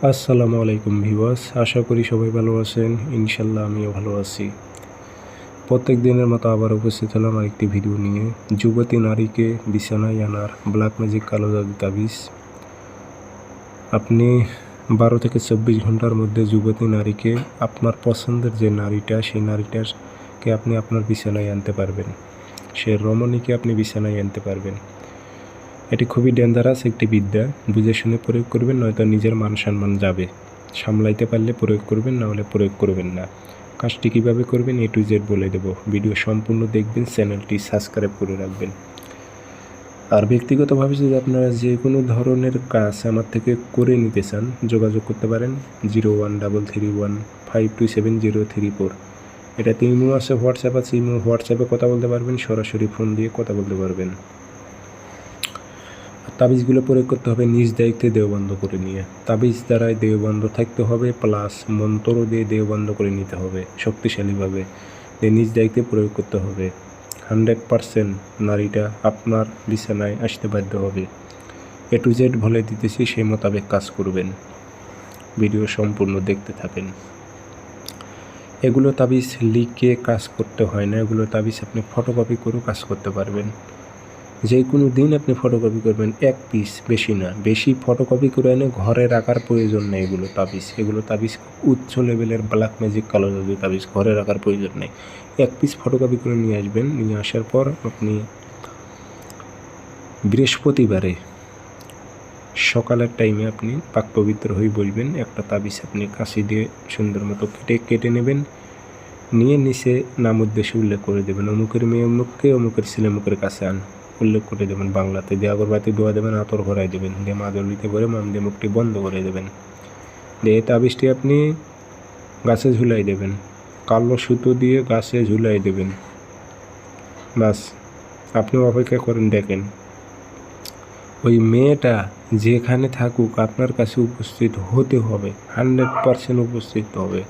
আসসালামু আলাইকুম ভিউয়ার্স, আশা করি সবাই ভালো আছেন। ইনশাল্লাহ আমিও ভালো আছি। প্রত্যেক দিনের মতো আবার উপস্থিত হলাম আরেকটি ভিডিও নিয়ে। যুবতী নারীকে বিছানায় আনার ব্ল্যাক ম্যাজিক কালো জাদু তাবিজ। আপনি 12 থেকে 24 ঘন্টার মধ্যে যুবতী নারীকে, আপনার পছন্দের যে নারীটা, সেই নারীটাকে আপনি আপনার বিছানায় আনতে পারবেন। সে রমণীকে আপনি বিছানায় আনতে পারবেন। এটি খুবই ডেঞ্জারাস একটি বিদ্যা। বুঝে শুনে প্রয়োগ করবেন, নয়তো নিজের মান সম্মান যাবে। সামলাইতে পারলে প্রয়োগ করবেন, না হলে প্রয়োগ করবেন না। কাজটি কীভাবে করবেন A to Z বলে দেব। ভিডিও সম্পূর্ণ দেখবেন, চ্যানেলটি সাবস্ক্রাইব করে রাখবেন। আর ব্যক্তিগতভাবে যদি আপনারা যে কোনো ধরনের কাজ আমার থেকে করে নিতে চান, যোগাযোগ করতে পারেন 013315270034। এটাতে ইমো আছে, হোয়াটসঅ্যাপ আছে। হোয়াটসঅ্যাপে কথা বলতে পারবেন, সরাসরি ফোন দিয়ে কথা বলতে পারবেন। তাবিজগুলো প্রয়োগ করতে হবে নিজ দায়িত্বে দেহ বন্ধ করে নিয়ে। তাবিজ দ্বারাই দেহ বন্ধ থাকতে হবে, প্লাস মন্ত্রও দিয়ে দেহ বন্ধ করে নিতে হবে শক্তিশালীভাবে। নিজ দায়িত্বে প্রয়োগ করতে হবে। 100% নারীটা আপনার বিছানায় আসতে বাধ্য হবে। A to Z বলে দিতেছি, সেই মোতাবেক কাজ করবেন। ভিডিও সম্পূর্ণ দেখতে থাকেন। এগুলো তাবিজ লিখে কাজ করতে হয় না, এগুলো তাবিজ আপনি ফটোকপি করেও কাজ করতে পারবেন। যে কোনো দিন আপনি ফটোকপি করবেন, 1 পিস, বেশি না। বেশি ফটোকপি করে এনে ঘরে রাখার প্রয়োজন নেই। এগুলো তাবিজ উচ্চ লেভেলের ব্ল্যাক ম্যাজিক কালো জাদু তাবিজ, ঘরে রাখার প্রয়োজন নেই। 1 পিস ফটোকপি করে নিয়ে আসবেন। নিয়ে আসার পর আপনি বৃহস্পতিবারে সকালের টাইমে আপনি পাক পবিত্র হয়ে বলবেন। একটা তাবিজ আপনি কাঁচি দিয়ে সুন্দর মতো কেটে নেবেন। নিয়ে নিচে নাম উদ্দেশ্যে উল্লেখ করে দেবেন, অমুকের মেয়ে অমুককে, অমুকের ছেলে অমুকের কাছে আন, উল্লেখ করে দেবেন বাংলাতে। দিয়ে আগরবাতি দোয়া দেবেন, আতর ভরাই দেবেন। দিয়ে মাদুলিতে ভরে মাম দিয়ে মুখটি বন্ধ করে দেবেন। দিয়ে তাবিজটি আপনি গাছে ঝুলাই দেবেন, কালো সুতো দিয়ে গাছে ঝুলাই দেবেন। বাস, আপনি অপেক্ষা করেন, দেখেন ওই মেয়েটা যেখানে থাকুক আপনার কাছে উপস্থিত হতে হবে, 100% উপস্থিত হবে।